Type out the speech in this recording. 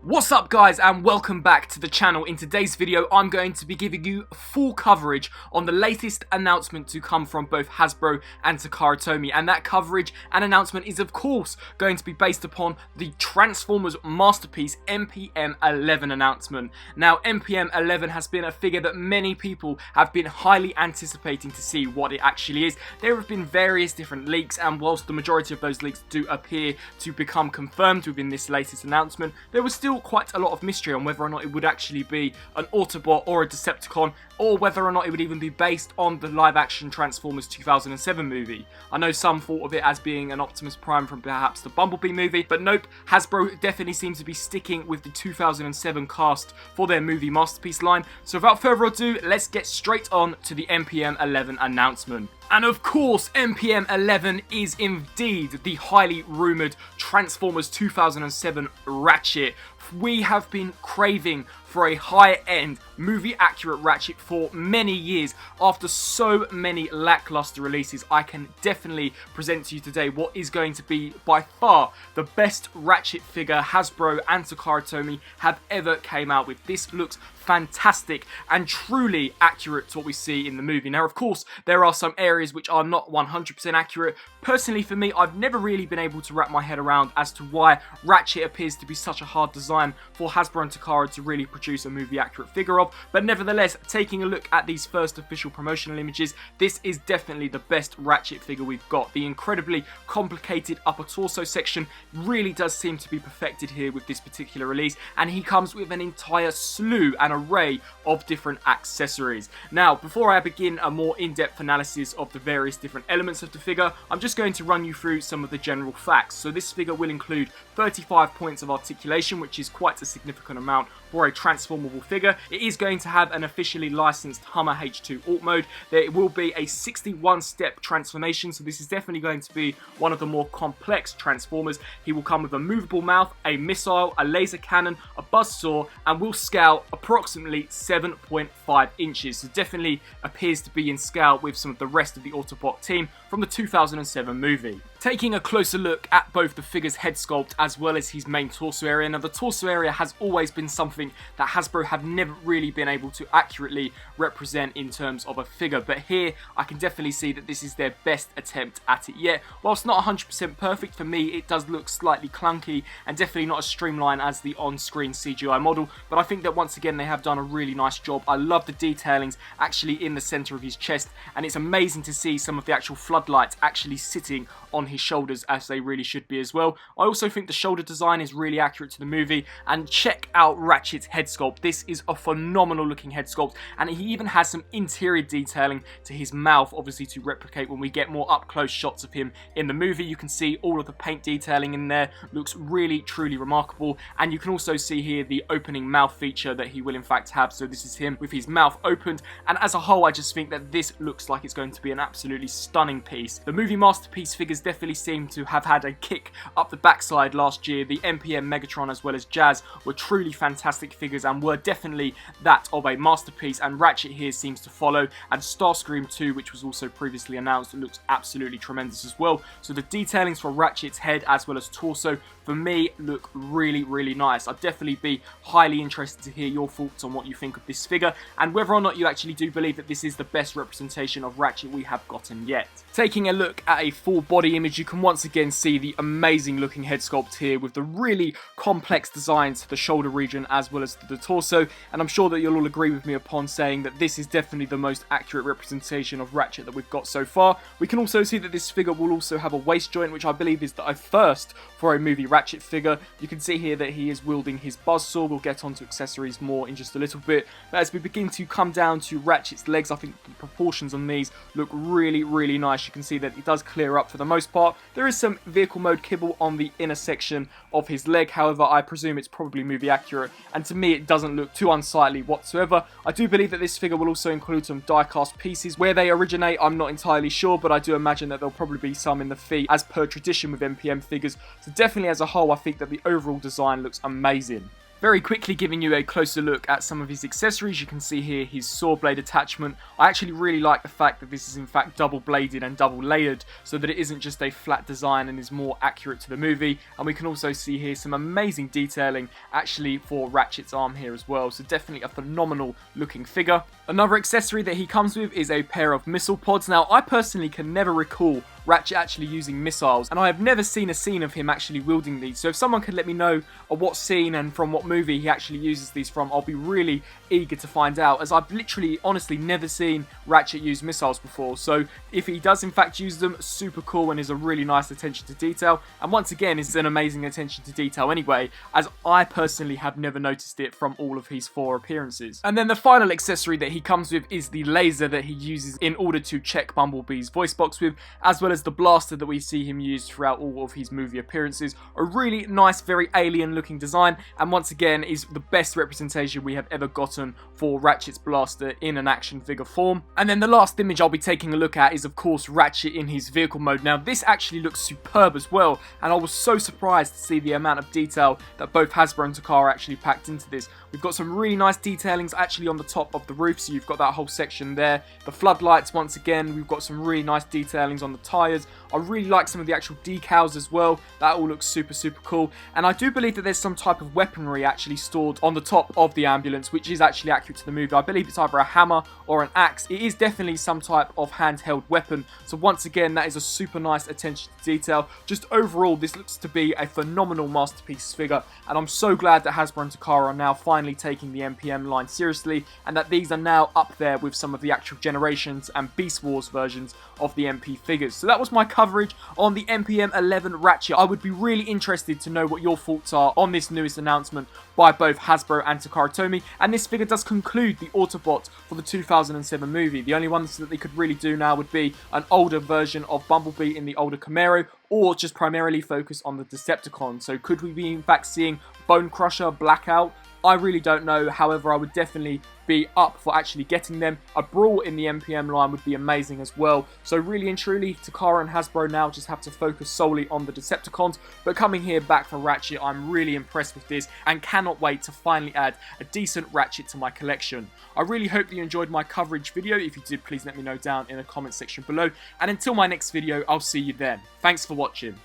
What's up guys, and welcome back to the channel. In today's video I'm going to be giving you full coverage on the latest announcement to come from both Hasbro and Takara Tomy, and that coverage and announcement is of course going to be based upon the Transformers masterpiece MPM 11 announcement. Now MPM 11 has been a figure that many people have been highly anticipating to see what it actually is. There have been various different leaks, and whilst the majority of those leaks do appear to become confirmed within this latest announcement, there was still quite a lot of mystery on whether or not it would actually be an Autobot or a Decepticon, or whether or not it would even be based on the live-action Transformers 2007 movie. I know some thought of it as being an Optimus Prime from perhaps the Bumblebee movie, but nope, Hasbro definitely seems to be sticking with the 2007 cast for their movie masterpiece line. So without further ado, let's get straight on to the MPM 11 announcement. And of course, MPM 11 is indeed the highly rumoured Transformers 2007 Ratchet. We have been craving for a high-end, movie-accurate Ratchet for many years. After so many lackluster releases, I can definitely present to you today what is going to be by far the best Ratchet figure Hasbro and Takara Tomy have ever came out with. This looks fantastic and truly accurate to what we see in the movie. Now, of course, there are some areas which are not 100% accurate. Personally, for me, I've never really been able to wrap my head around as to why Ratchet appears to be such a hard design for Hasbro and Takara to really produce a movie-accurate figure of. But nevertheless, taking a look at these first official promotional images, this is definitely the best Ratchet figure we've got. The incredibly complicated upper torso section really does seem to be perfected here with this particular release, and he comes with an entire slew and array of different accessories. Now, before I begin a more in-depth analysis of the various different elements of the figure, I'm just going to run you through some of the general facts. So this figure will include 35 points of articulation, which is quite a significant amount for a transformable figure. It is going to have an officially licensed Hummer H2 alt mode. There will be a 61-step transformation, so this is definitely going to be one of the more complex Transformers. He will come with a movable mouth, a missile, a laser cannon, a buzzsaw, and will scale approximately 7.5 inches. So definitely appears to be in scale with some of the rest of the Autobot team from the 2007 movie. Taking a closer look at both the figure's head sculpt as well as his main torso area. Now, the torso area has always been something that Hasbro have never really been able to accurately represent in terms of a figure, but here I can definitely see that this is their best attempt at it yet. Whilst not 100% perfect, for me it does look slightly clunky and definitely not as streamlined as the on-screen CGI model, but I think that once again they have done a really nice job. I love the detailings actually in the centre of his chest, and it's amazing to see some of the actual floodlights actually sitting on his shoulders as they really should be as well. I also think the shoulder design is really accurate to the movie, and check out Ratchet's head sculpt. This is a phenomenal looking head sculpt, and he even has some interior detailing to his mouth, obviously to replicate when we get more up close shots of him in the movie. You can see all of the paint detailing in there, looks really truly remarkable, and you can also see here the opening mouth feature that he will in fact have. So this is him with his mouth opened, and as a whole I just think that this looks like it's going to be an absolutely stunning piece. The movie masterpiece figures definitely seem to have had a kick up the backside last year. The MPM Megatron as well as Jazz were truly fantastic figures and were definitely that of a masterpiece, and Ratchet here seems to follow, and Starscream 2, which was also previously announced, looks absolutely tremendous as well. So the detailings for Ratchet's head as well as torso for me look really nice. I'd definitely be highly interested to hear your thoughts on what you think of this figure and whether or not you actually do believe that this is the best representation of Ratchet we have gotten yet. Taking a look at a full body image, you can once again see the amazing looking head sculpt here with the really complex designs to the shoulder region as well as to the torso, and I'm sure that you'll all agree with me upon saying that this is definitely the most accurate representation of Ratchet that we've got so far. We can also see that this figure will also have a waist joint, which I believe is a first for a movie Ratchet figure. You can see here that he is wielding his buzzsaw. We'll get onto accessories more in just a little bit, but as we begin to come down to Ratchet's legs, I think the proportions on these look really nice. You can see that it does clear up for the most part. There is some vehicle mode kibble on the inner section of his leg, however I presume it's probably movie accurate, and to me it doesn't look too unsightly whatsoever. I do believe that this figure will also include some die-cast pieces. Where they originate I'm not entirely sure, but I do imagine that there'll probably be some in the feet as per tradition with MPM figures. So definitely as a whole I think that the overall design looks amazing. Very quickly giving you a closer look at some of his accessories, you can see here his saw blade attachment. I actually really like the fact that this is in fact double bladed and double layered, so that it isn't just a flat design and is more accurate to the movie. And we can also see here some amazing detailing actually for Ratchet's arm here as well, so definitely a phenomenal looking figure. Another accessory that he comes with is a pair of missile pods. Now I personally can never recall Ratchet actually using missiles, and I have never seen a scene of him actually wielding these, so if someone could let me know what scene and from what movie he actually uses these from, I'll be really eager to find out, as I've literally honestly never seen Ratchet use missiles before. So if he does in fact use them, super cool and is a really nice attention to detail, and once again is an amazing attention to detail anyway, as I personally have never noticed it from all of his 4 appearances. And then the final accessory that he comes with is the laser that he uses in order to check Bumblebee's voice box with, as well as the blaster that we see him use throughout all of his movie appearances. A really nice, very alien looking design, and once again is the best representation we have ever gotten for Ratchet's blaster in an action figure form. And then the last image I'll be taking a look at is of course Ratchet in his vehicle mode. Now this actually looks superb as well, and I was so surprised to see the amount of detail that both Hasbro and Takara actually packed into this. We've got some really nice detailings actually on the top of the roof, so you've got that whole section there. The floodlights, once again, we've got some really nice detailings on the tyres. I really like some of the actual decals as well. That all looks super cool. And I do believe that there's some type of weaponry actually stored on the top of the ambulance, which is actually accurate to the movie. I believe it's either a hammer or an axe. It is definitely some type of handheld weapon. So once again, that is a super nice attention to detail. Just overall, this looks to be a phenomenal masterpiece figure. And I'm so glad that Hasbro and Takara are now finally taking the MPM line seriously, and that these are now up there with some of the actual Generations and Beast Wars versions of the MP figures. So that was my coverage on the MPM 11 Ratchet. I would be really interested to know what your thoughts are on this newest announcement by both Hasbro and Takara Tomy, and this figure does conclude the Autobot for the 2007 movie. The only ones that they could really do now would be an older version of Bumblebee in the older Camaro, or just primarily focus on the Decepticons. So could we be in fact seeing Bone Crusher, Blackout? I really don't know. However, I would definitely be up for actually getting them. A Brawl in the MPM line would be amazing as well. So really and truly, Takara and Hasbro now just have to focus solely on the Decepticons. But coming here back for Ratchet, I'm really impressed with this and cannot wait to finally add a decent Ratchet to my collection. I really hope that you enjoyed my coverage video. If you did, please let me know down in the comment section below. And until my next video, I'll see you then. Thanks for watching.